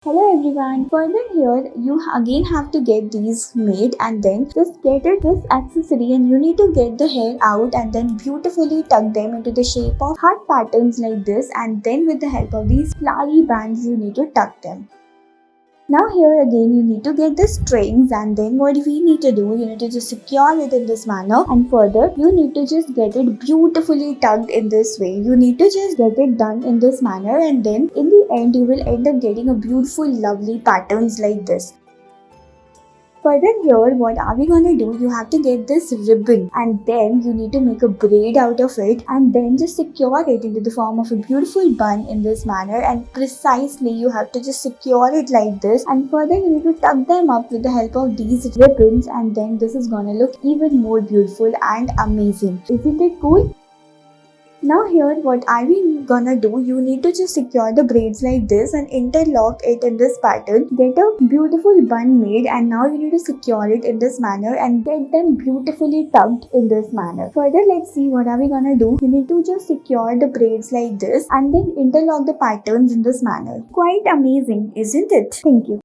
Hello everyone. Further here, you again have to get these made and then just get this accessory and you need to get the hair out and then beautifully tuck them into the shape of heart patterns like this, and then with the help of these flowery bands you need to tuck them. Now here again you need to get the strings, and then what we need to do, you need to just secure it in this manner, and further you need to just get it beautifully tucked in this way. You need to just get it done in this manner, and then in the end you will end up getting a beautiful lovely patterns like this. Further here, what are we gonna do? You have to get this ribbon and then you need to make a braid out of it and then just secure it into the form of a beautiful bun in this manner, and precisely you have to just secure it like this, and further you need to tuck them up with the help of these ribbons, and then this is gonna look even more beautiful and amazing. Isn't it cool? Now here what are we gonna do, you need to just secure the braids like this and interlock it in this pattern. Get a beautiful bun made, and now you need to secure it in this manner and get them beautifully tucked in this manner. Further, let's see what are we gonna do. You need to just secure the braids like this and then interlock the patterns in this manner. Quite amazing, isn't it? Thank you.